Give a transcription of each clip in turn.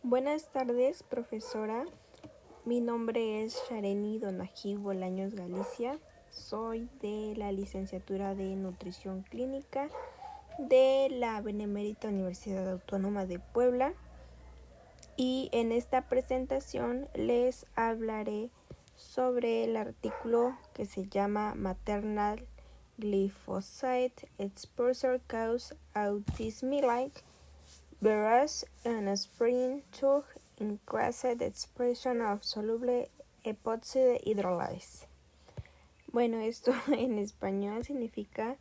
Buenas tardes, profesora. Mi nombre es Shareni Donají Bolaños Galicia. Soy de la licenciatura de Nutrición Clínica de la Benemérita Universidad Autónoma de Puebla. Y en esta presentación les hablaré sobre el artículo que se llama Maternal Glyphosate Exposure Cause Autism-like, whereas an aspirin to increase the expression of soluble epoxide hydrolyse. Bueno, esto en español significa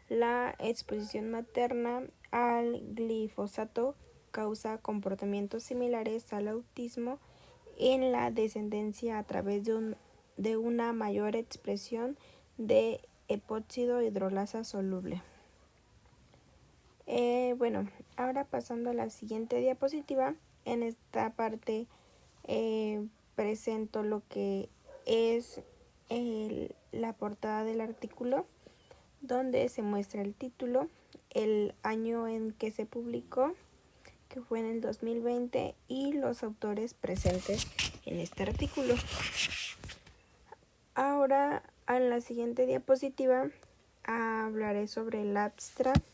la exposición materna al glifosato causa comportamientos similares al autismo en la descendencia a través de una mayor expresión de epóxido hidrolasa soluble. Ahora pasando a la siguiente diapositiva, en esta parte presento lo que es la portada del artículo, donde se muestra el título, el año en que se publicó, que fue en el 2020, y los autores presentes en este artículo. Ahora, en la siguiente diapositiva, hablaré sobre el abstract.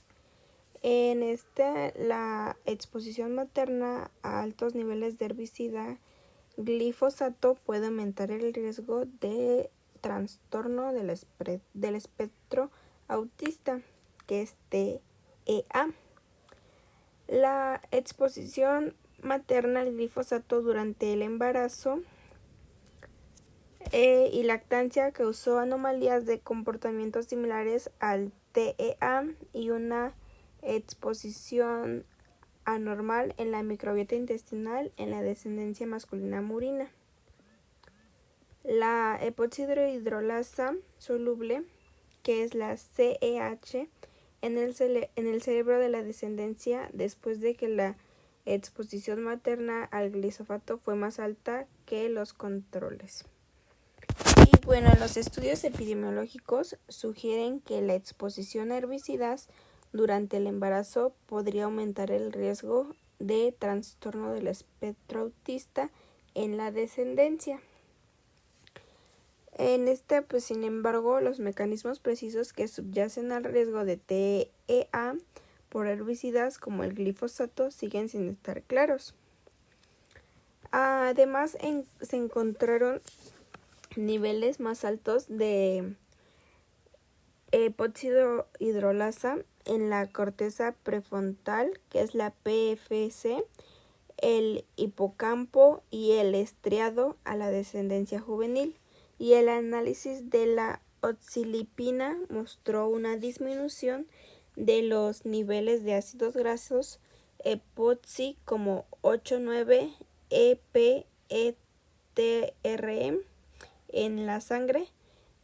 En la exposición materna a altos niveles de herbicida glifosato puede aumentar el riesgo de trastorno del espectro autista, que es TEA. La exposición materna al glifosato durante el embarazo y lactancia causó anomalías de comportamientos similares al TEA y una exposición anormal en la microbiota intestinal en la descendencia masculina murina. La epóxido hidrolasa soluble, que es la CEH, en el cerebro de la descendencia después de que la exposición materna al glifosato fue más alta que los controles. Y bueno, los estudios epidemiológicos sugieren que la exposición a herbicidas durante el embarazo podría aumentar el riesgo de trastorno del espectro autista en la descendencia. Sin embargo, los mecanismos precisos que subyacen al riesgo de TEA por herbicidas como el glifosato siguen sin estar claros. Además, se encontraron niveles más altos de epóxido hidrolasa en la corteza prefrontal, que es la PFC, el hipocampo y el estriado a la descendencia juvenil, y el análisis de la oxilipina mostró una disminución de los niveles de ácidos grasos epoxi como 8,9-EPETRM en la sangre,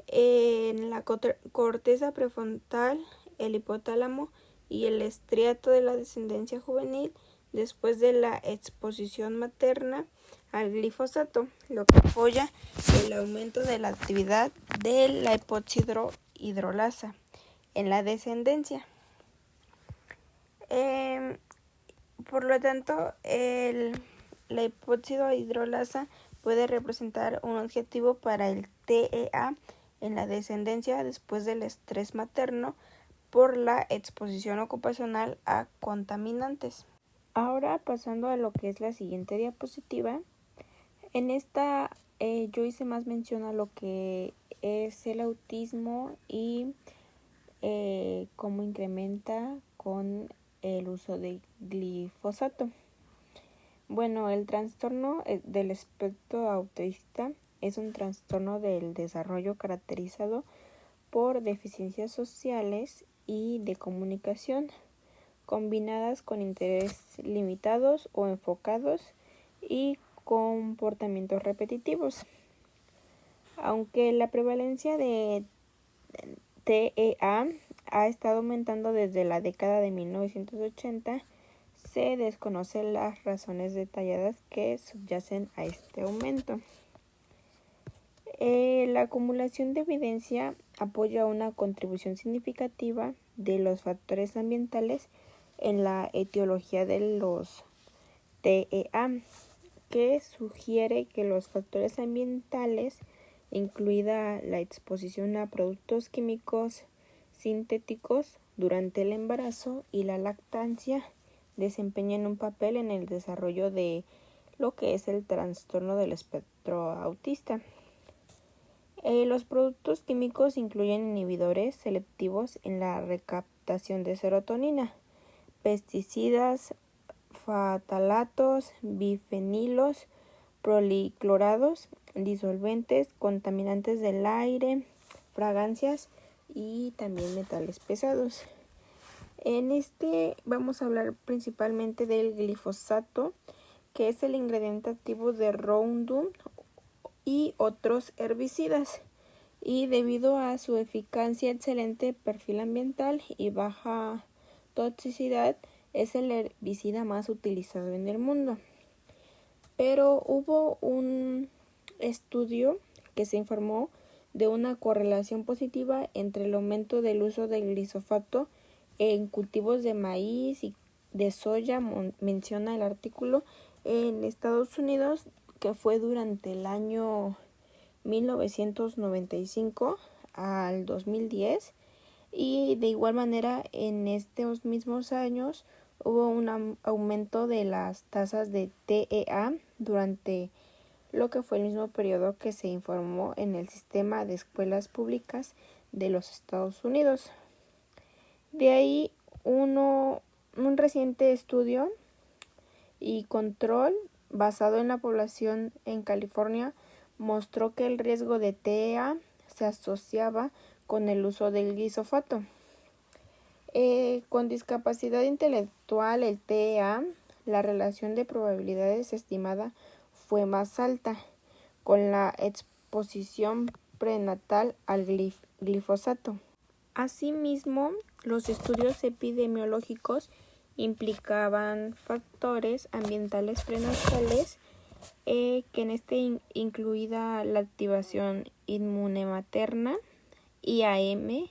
en la corteza prefrontal, el hipotálamo y el estriato de la descendencia juvenil después de la exposición materna al glifosato, lo que apoya el aumento de la actividad de la epóxido hidrolasa en la descendencia. Por lo tanto, la epóxido hidrolasa puede representar un objetivo para el TEA en la descendencia después del estrés materno por la exposición ocupacional a contaminantes. Ahora, pasando a lo que es la siguiente diapositiva, en esta yo hice más mención a lo que es el autismo y cómo incrementa con el uso de glifosato. Bueno, el trastorno del espectro autista es un trastorno del desarrollo caracterizado por deficiencias sociales y de comunicación, combinadas con intereses limitados o enfocados y comportamientos repetitivos. Aunque la prevalencia de TEA ha estado aumentando desde la década de 1980, se desconocen las razones detalladas que subyacen a este aumento. La acumulación de evidencia apoya una contribución significativa de los factores ambientales en la etiología de los TEA, que sugiere que los factores ambientales, incluida la exposición a productos químicos sintéticos durante el embarazo y la lactancia, desempeñan un papel en el desarrollo de lo que es el trastorno del espectro autista. Los productos químicos incluyen inhibidores selectivos en la recaptación de serotonina, pesticidas, fatalatos, bifenilos, policlorados, disolventes, contaminantes del aire, fragancias y también metales pesados. En este vamos a hablar principalmente del glifosato, que es el ingrediente activo de Roundup y otros herbicidas, y debido a su eficacia, excelente perfil ambiental y baja toxicidad, es el herbicida más utilizado en el mundo. Pero hubo un estudio que se informó de una correlación positiva entre el aumento del uso del glifosato en cultivos de maíz y de soya, menciona el artículo, en Estados Unidos, que fue durante el año 1995 al 2010, y de igual manera en estos mismos años hubo un aumento de las tasas de TEA durante lo que fue el mismo periodo que se informó en el sistema de escuelas públicas de los Estados Unidos. De ahí un reciente estudio y control basado en la población en California mostró que el riesgo de TEA se asociaba con el uso del glifosato. Con discapacidad intelectual, el TEA, la relación de probabilidades estimada fue más alta con la exposición prenatal al glifosato. Asimismo, los estudios epidemiológicos implicaban factores ambientales prenatales, que en este incluida la activación inmune materna, IAM,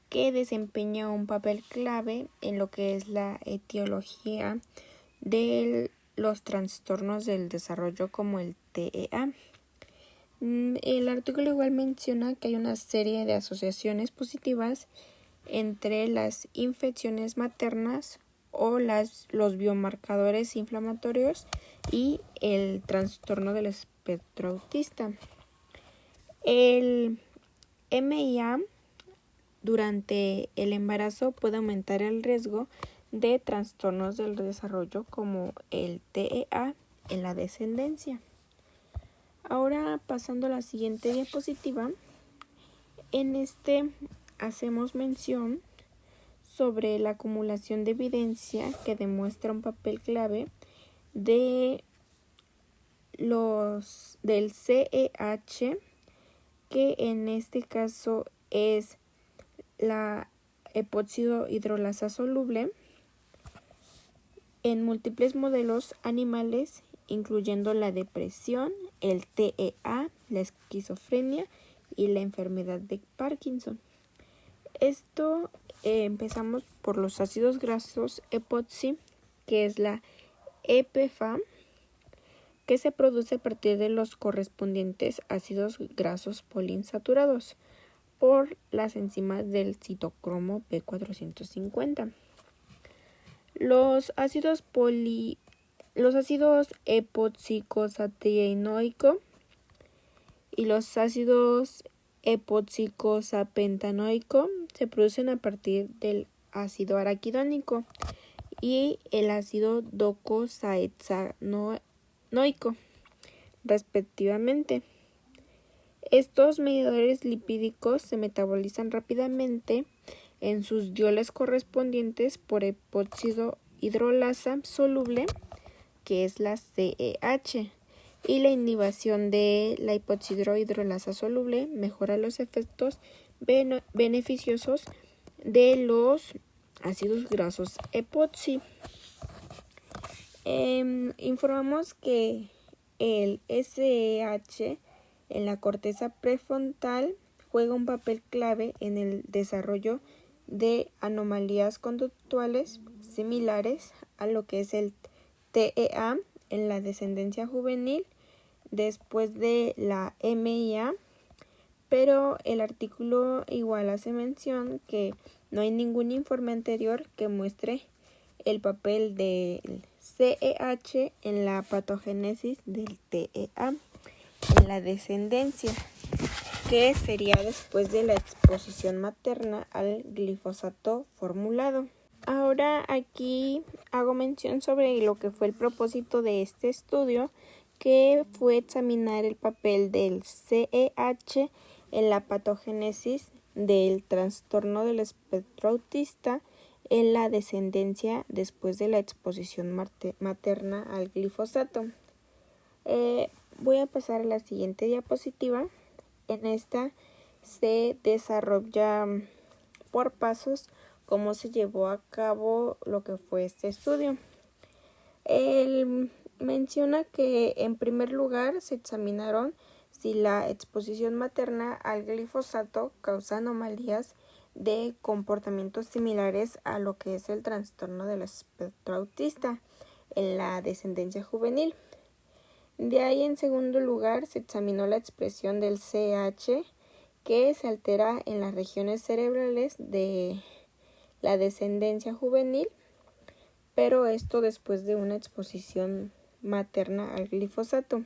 que desempeña un papel clave en lo que es la etiología de los trastornos del desarrollo como el TEA. El artículo igual menciona que hay una serie de asociaciones positivas entre las infecciones maternas o los biomarcadores inflamatorios y el trastorno del espectro autista. El MIA durante el embarazo puede aumentar el riesgo de trastornos del desarrollo como el TEA en la descendencia. Ahora, pasando a la siguiente diapositiva, en este hacemos mención sobre la acumulación de evidencia que demuestra un papel clave del CEH, que en este caso es la epóxido hidrolasa soluble, en múltiples modelos animales, incluyendo la depresión, el TEA, la esquizofrenia y la enfermedad de Parkinson. Empezamos por los ácidos grasos epoxi, que es la EPFA, que se produce a partir de los correspondientes ácidos grasos poliinsaturados por las enzimas del citocromo P450. Los ácidos epoxicosatienoico y los ácidos epoxicosapentaenoico se producen a partir del ácido araquidónico y el ácido docosahexaenoico, respectivamente. Estos mediadores lipídicos se metabolizan rápidamente en sus dioles correspondientes por epóxido hidrolasa soluble, que es la CEH, y la inhibición de la epóxido hidrolasa soluble mejora los efectos beneficiosos de los ácidos grasos epoxi. Informamos que el SEH en la corteza prefrontal juega un papel clave en el desarrollo de anomalías conductuales similares a lo que es el TEA en la descendencia juvenil después de la MIA, pero el artículo igual hace mención que no hay ningún informe anterior que muestre el papel del CEH en la patogénesis del TEA en la descendencia, que sería después de la exposición materna al glifosato formulado. Ahora aquí hago mención sobre lo que fue el propósito de este estudio, que fue examinar el papel del CEH en la patogénesis del trastorno del espectro autista en la descendencia después de la exposición materna al glifosato. Voy a pasar a la siguiente diapositiva. En esta se desarrolla por pasos cómo se llevó a cabo lo que fue este estudio. Él menciona que en primer lugar se examinaron si la exposición materna al glifosato causa anomalías de comportamientos similares a lo que es el trastorno del espectro autista en la descendencia juvenil. De ahí, en segundo lugar, se examinó la expresión del CH, que se altera en las regiones cerebrales de la descendencia juvenil, pero esto después de una exposición materna al glifosato.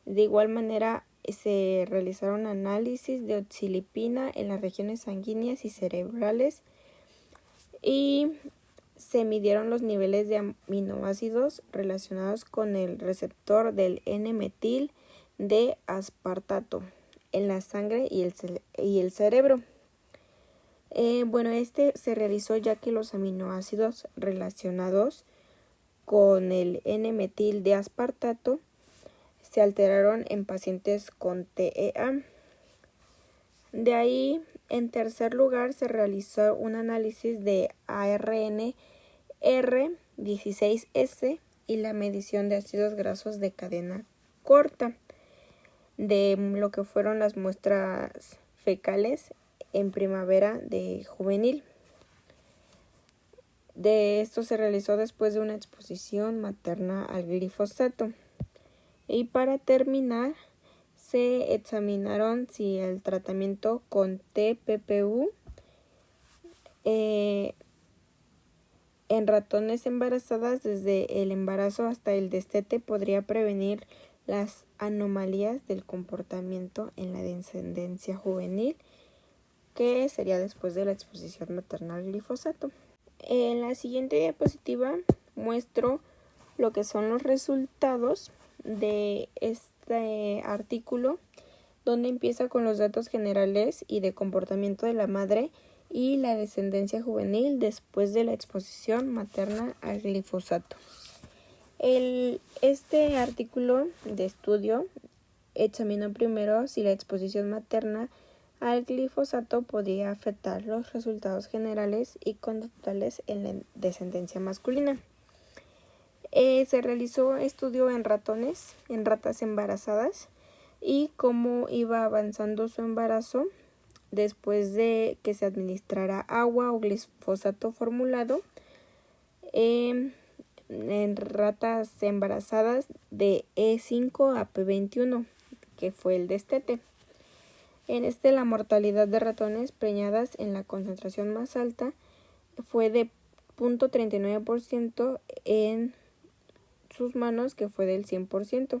De igual manera, se realizaron análisis de oxilipina en las regiones sanguíneas y cerebrales y se midieron los niveles de aminoácidos relacionados con el receptor del N-metil de aspartato en la sangre y el cerebro. Este se realizó ya que los aminoácidos relacionados con el N-metil de aspartato se alteraron en pacientes con TEA. De ahí, en tercer lugar, se realizó un análisis de ARN R16S y la medición de ácidos grasos de cadena corta de lo que fueron las muestras fecales en primavera de juvenil. De esto se realizó después de una exposición materna al glifosato. Y para terminar, se examinaron si el tratamiento con TPPU en ratones embarazadas desde el embarazo hasta el destete podría prevenir las anomalías del comportamiento en la descendencia juvenil, que sería después de la exposición materna al glifosato. En la siguiente diapositiva muestro lo que son los resultados de este artículo, donde empieza con los datos generales y de comportamiento de la madre y la descendencia juvenil después de la exposición materna al glifosato. Este artículo de estudio examinó primero si la exposición materna al glifosato podía afectar los resultados generales y conductuales en la descendencia masculina. Se realizó estudio en ratones, en ratas embarazadas, y cómo iba avanzando su embarazo después de que se administrara agua o glifosato formulado en ratas embarazadas de E5 a P21, que fue el destete. En la mortalidad de ratones preñadas en la concentración más alta fue de 0.39% en sus manos, que fue del 100%.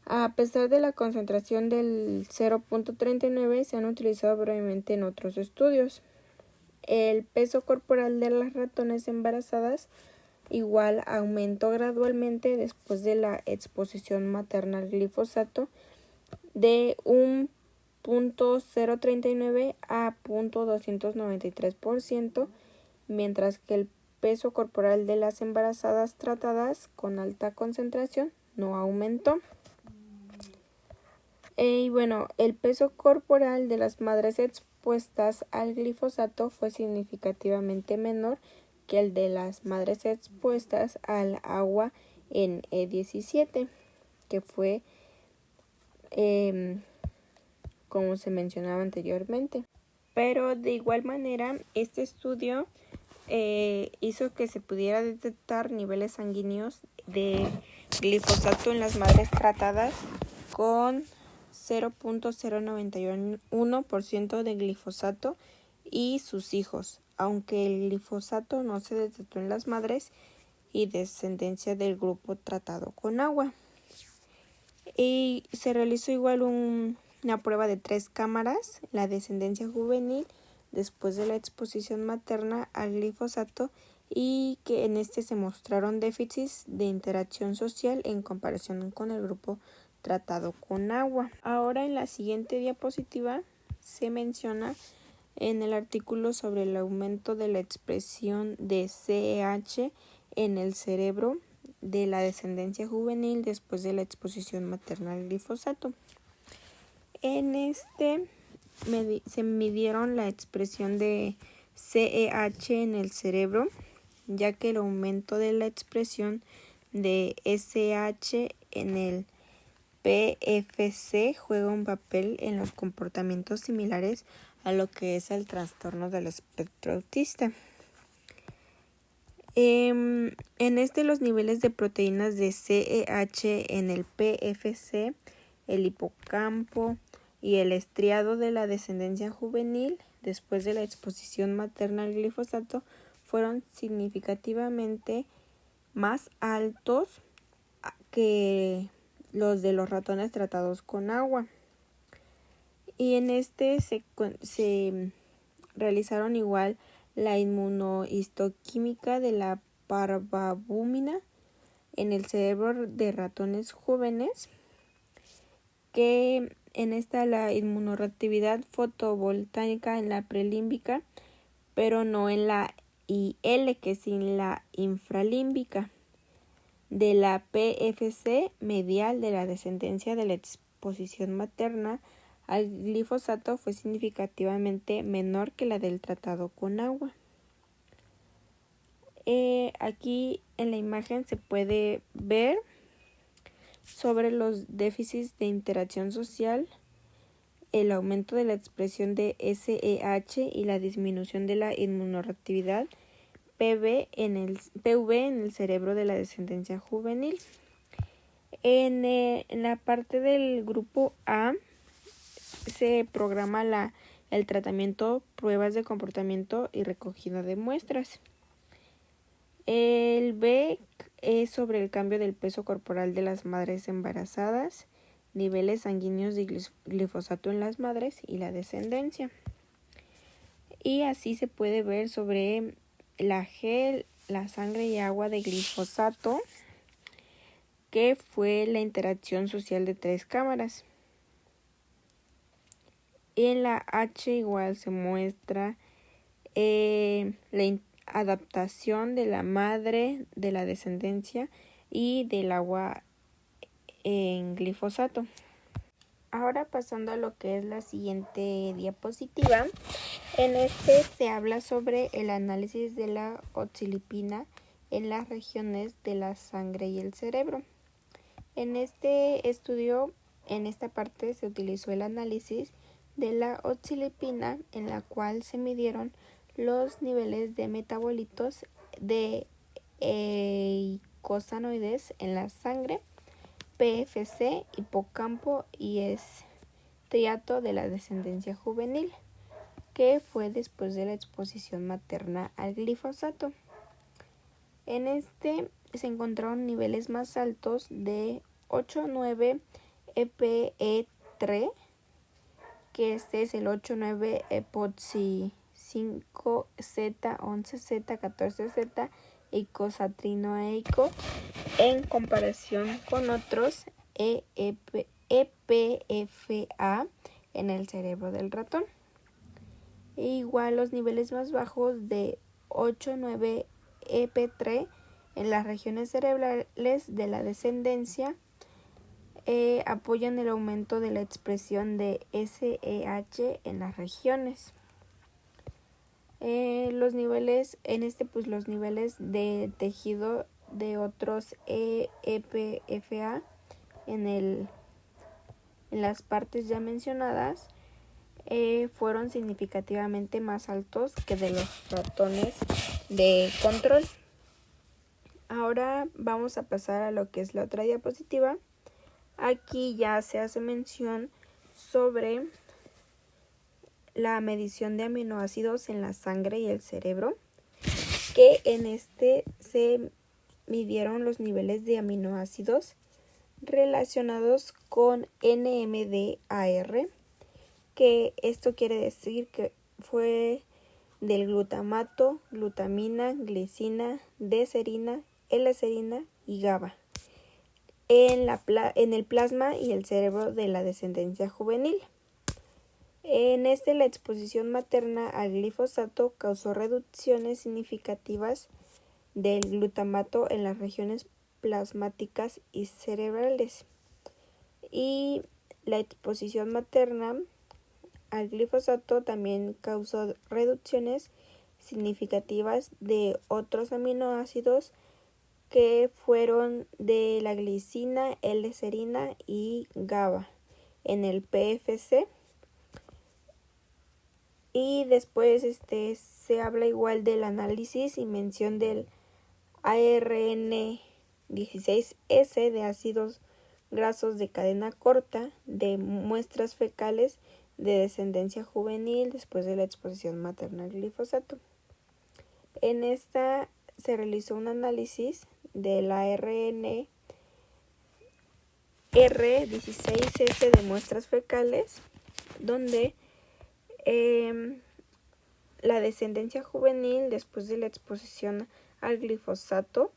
A pesar de la concentración del 0.39, se han utilizado brevemente en otros estudios. El peso corporal de las ratones embarazadas igual aumentó gradualmente después de la exposición materna al glifosato de 1.039 a 0.293%, mientras que el peso corporal de las embarazadas tratadas con alta concentración no aumentó. El peso corporal de las madres expuestas al glifosato fue significativamente menor que el de las madres expuestas al agua en E17, que fue como se mencionaba anteriormente. Pero de igual manera, este estudio hizo que se pudiera detectar niveles sanguíneos de glifosato en las madres tratadas con 0.091% de glifosato y sus hijos, aunque el glifosato no se detectó en las madres y descendencia del grupo tratado con agua. Y se realizó igual una prueba de 3 cámaras, la descendencia juvenil, después de la exposición materna al glifosato, y que en este se mostraron déficits de interacción social en comparación con el grupo tratado con agua. Ahora en la siguiente diapositiva se menciona en el artículo sobre el aumento de la expresión de CEH en el cerebro de la descendencia juvenil después de la exposición materna al glifosato. En este se midieron la expresión de CEH en el cerebro, ya que el aumento de la expresión de SH en el PFC juega un papel en los comportamientos similares a lo que es el trastorno del espectro autista. En este, los niveles de proteínas de CEH en el PFC, el hipocampo y el estriado de la descendencia juvenil después de la exposición materna al glifosato fueron significativamente más altos que los de los ratones tratados con agua. Y en este se realizaron igual la inmunohistoquímica de la parvabúmina en el cerebro de ratones jóvenes, que en esta la inmunoreactividad fotovoltaica en la prelímbica, pero no en la IL, que es en la infralímbica, de la PFC medial de la descendencia de la exposición materna al glifosato fue significativamente menor que la del tratado con agua. Aquí en la imagen se puede ver sobre los déficits de interacción social, el aumento de la expresión de SEH y la disminución de la inmunoreactividad PV en el cerebro de la descendencia juvenil. En la parte del grupo A se programa el tratamiento, pruebas de comportamiento y recogida de muestras. El B es sobre el cambio del peso corporal de las madres embarazadas, niveles sanguíneos de glifosato en las madres y la descendencia. Y así se puede ver sobre la G, la sangre y agua de glifosato, que fue la interacción social de 3 cámaras. Y en la H igual se muestra la adaptación de la madre, de la descendencia y del agua en glifosato. Ahora pasando a lo que es la siguiente diapositiva, en este se habla sobre el análisis de la oxilipina en las regiones de la sangre y el cerebro. En este estudio, en esta parte se utilizó el análisis de la oxilipina, en la cual se midieron los niveles de metabolitos de eicosanoides en la sangre, PFC, hipocampo y estriato de la descendencia juvenil, que fue después de la exposición materna al glifosato. En este se encontraron niveles más altos de 8,9 EPE3, que este es el 8,9 epoxi 5Z, 11Z, 14Z y cosatrinoeico, en comparación con otros EPFA en el cerebro del ratón. E igual los niveles más bajos de 8,9 EP3 en las regiones cerebrales de la descendencia apoyan el aumento de la expresión de SEH en las regiones. Los niveles los niveles de tejido de otros EPFA en las partes ya mencionadas fueron significativamente más altos que de los ratones de control. Ahora vamos a pasar a lo que es la otra diapositiva. Aquí ya se hace mención sobre la medición de aminoácidos en la sangre y el cerebro, que en este se midieron los niveles de aminoácidos relacionados con NMDAR, que esto quiere decir que fue del glutamato, glutamina, glicina, D-serina, L-serina y GABA en el plasma y el cerebro de la descendencia juvenil. En la exposición materna al glifosato causó reducciones significativas del glutamato en las regiones plasmáticas y cerebrales. Y la exposición materna al glifosato también causó reducciones significativas de otros aminoácidos que fueron de la glicina, L-serina y GABA en el PFC. Y después se habla igual del análisis y mención del ARN16S de ácidos grasos de cadena corta de muestras fecales de descendencia juvenil después de la exposición materna al glifosato. En esta se realizó un análisis del ARN R16S de muestras fecales, donde la descendencia juvenil después de la exposición al glifosato,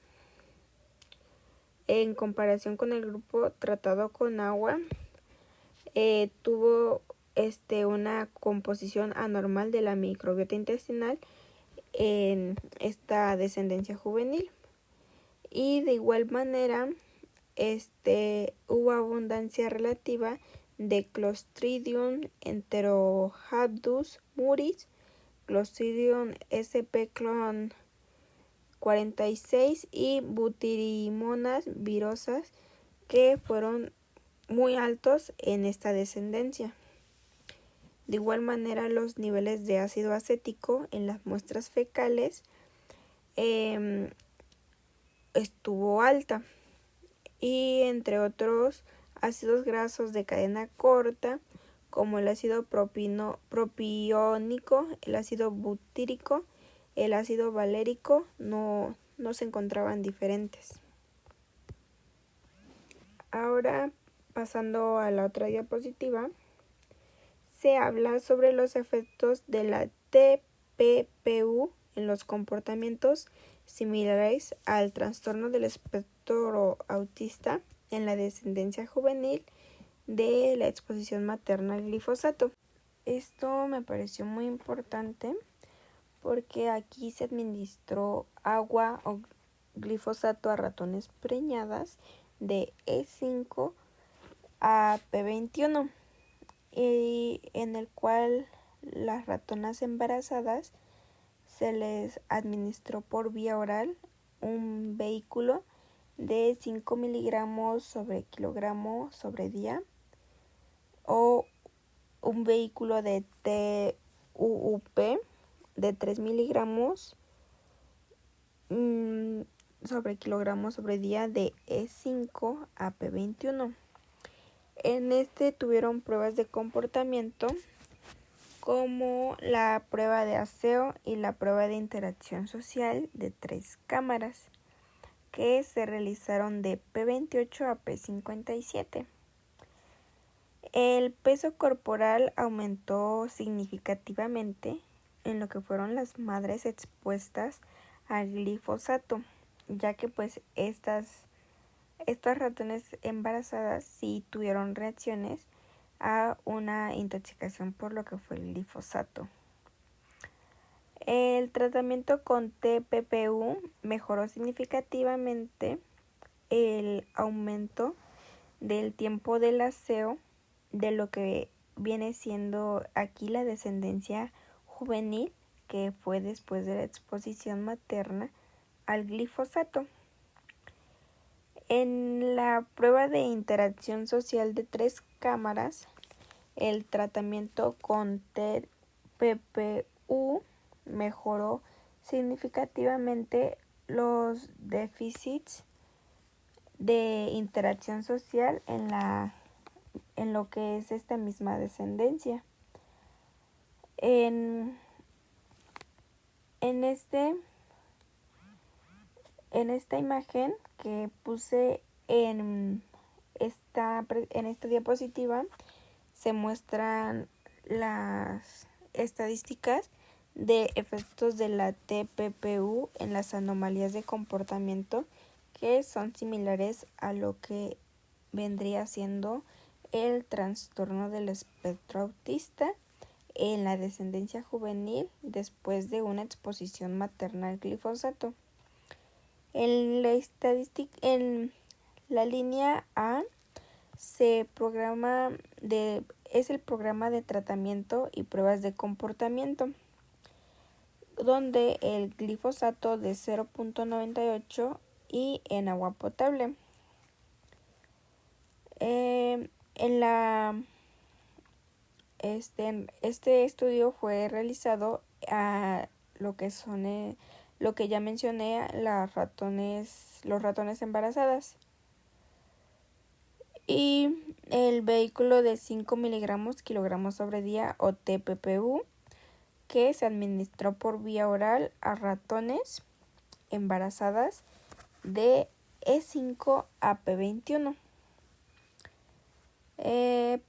en comparación con el grupo tratado con agua, tuvo una composición anormal de la microbiota intestinal en esta descendencia juvenil. Y de igual manera hubo abundancia relativa de Clostridium enterohabdus muris, Clostridium sp. clon 46 y Butyrimonas virosas, que fueron muy altos en esta descendencia. De igual manera, los niveles de ácido acético en las muestras fecales estuvo alta, y entre otros ácidos grasos de cadena corta como el ácido propiónico, el ácido butírico, el ácido valérico no se encontraban diferentes. Ahora, pasando a la otra diapositiva, se habla sobre los efectos de la TPPU en los comportamientos similares al trastorno del espectro autista en la descendencia juvenil de la exposición materna al glifosato. Esto me pareció muy importante porque aquí se administró agua o glifosato a ratones preñadas de E5 a P21, y en el cual las ratonas embarazadas se les administró por vía oral un vehículo de 5 miligramos sobre kilogramo sobre día, o un vehículo de TUUP de 3 miligramos sobre kilogramo sobre día de E5 a P21. En tuvieron pruebas de comportamiento como la prueba de aseo y la prueba de interacción social de 3 cámaras, que se realizaron de P28 a P57. El peso corporal aumentó significativamente en lo que fueron las madres expuestas al glifosato, ya que pues estas ratones embarazadas sí tuvieron reacciones a una intoxicación por lo que fue el glifosato. El tratamiento con TPPU mejoró significativamente el aumento del tiempo del aseo de lo que viene siendo aquí la descendencia juvenil, que fue después de la exposición materna al glifosato. En la prueba de interacción social de 3 cámaras el tratamiento con TPPU mejoró significativamente los déficits de interacción social en lo que es esta misma descendencia. En esta imagen que puse en esta diapositiva se muestran las estadísticas de efectos de la TPPU en las anomalías de comportamiento que son similares a lo que vendría siendo el trastorno del espectro autista en la descendencia juvenil después de una exposición materna al glifosato. En la línea A es el programa de tratamiento y pruebas de comportamiento, donde el glifosato de 0.98 y en agua potable. Este estudio fue realizado a lo que ya mencioné, los ratones embarazadas. Y el vehículo de 5 kilogramos sobre día o TPPU que se administró por vía oral a ratones embarazadas de E5 a P21. De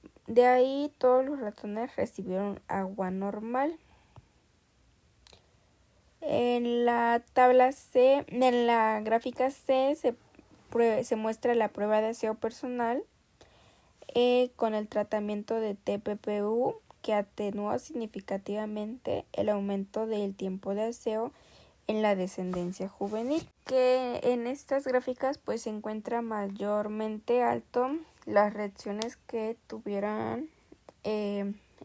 ahí todos los ratones recibieron agua normal. En la gráfica C se muestra la prueba de aseo personal con el tratamiento de TPPU que atenuó significativamente el aumento del tiempo de aseo en la descendencia juvenil, que en estas gráficas pues se encuentra mayormente alto las reacciones que tuvieran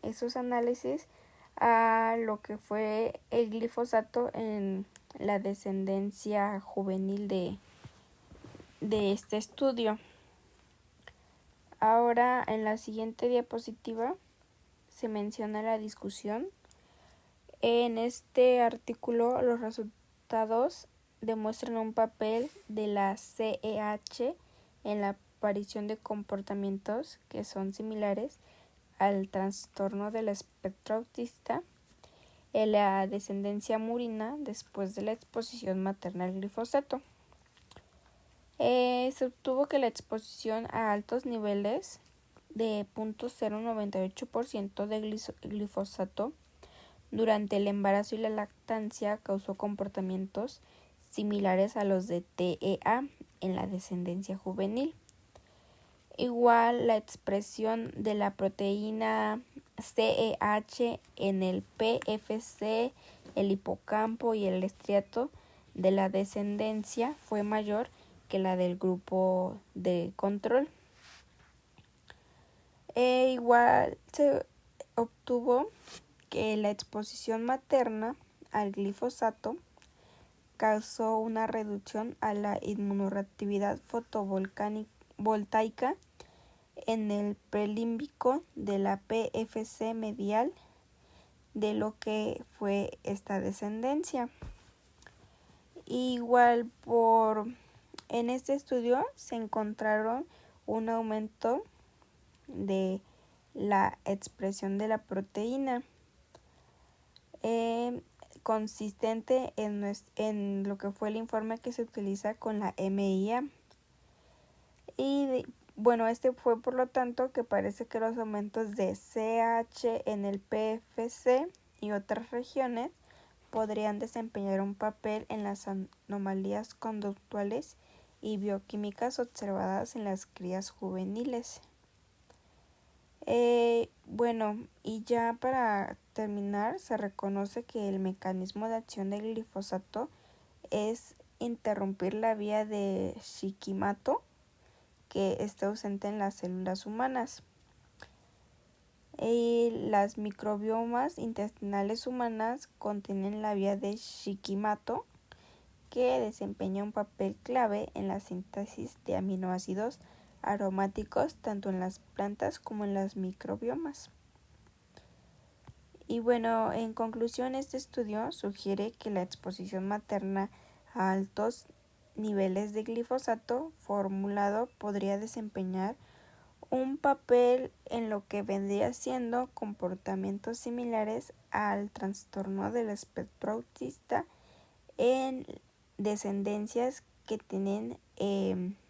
esos análisis a lo que fue el glifosato en la descendencia juvenil de este estudio. Ahora en la siguiente diapositiva se menciona la discusión. En este artículo los resultados demuestran un papel de la CEH en la aparición de comportamientos que son similares al trastorno del espectro autista en la descendencia murina después de la exposición materna al glifosato. Se obtuvo que la exposición a altos niveles de 0.098% de glifosato durante el embarazo y la lactancia causó comportamientos similares a los de TEA en la descendencia juvenil. Igual la expresión de la proteína CEH en el PFC, el hipocampo y el estriato de la descendencia fue mayor que la del grupo de control. Igual se obtuvo que la exposición materna al glifosato causó una reducción a la inmunoreactividad fotovoltaica en el prelímbico de la PFC medial de lo que fue esta descendencia. Igual en este estudio se encontraron un aumento de la expresión de la proteína consistente en lo que fue el informe que se utiliza con la MIA. Este fue por lo tanto que parece que los aumentos de CH en el PFC y otras regiones podrían desempeñar un papel en las anomalías conductuales y bioquímicas observadas en las crías juveniles. Y ya para terminar, se reconoce que el mecanismo de acción del glifosato es interrumpir la vía de Shikimoto que está ausente en las células humanas. Las microbiomas intestinales humanas contienen la vía de Shikimoto que desempeña un papel clave en la síntesis de aminoácidos aromáticos tanto en las plantas como en las microbiomas. Y bueno, en conclusión, este estudio sugiere que la exposición materna a altos niveles de glifosato formulado podría desempeñar un papel en lo que vendría siendo comportamientos similares al trastorno del espectro autista en descendencias que tienen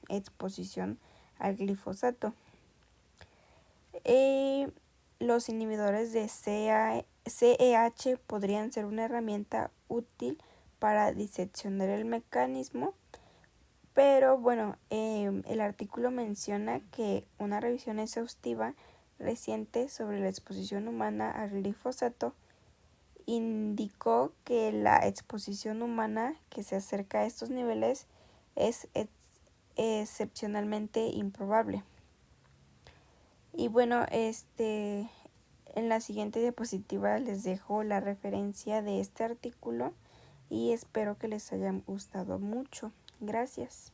exposición al glifosato. Los inhibidores de CEH podrían ser una herramienta útil para diseccionar el mecanismo, pero bueno, el artículo menciona que una revisión exhaustiva reciente sobre la exposición humana al glifosato indicó que la exposición humana que se acerca a estos niveles es excepcionalmente improbable. Y bueno, en la siguiente diapositiva les dejo la referencia de este artículo y espero que les haya gustado mucho. Gracias.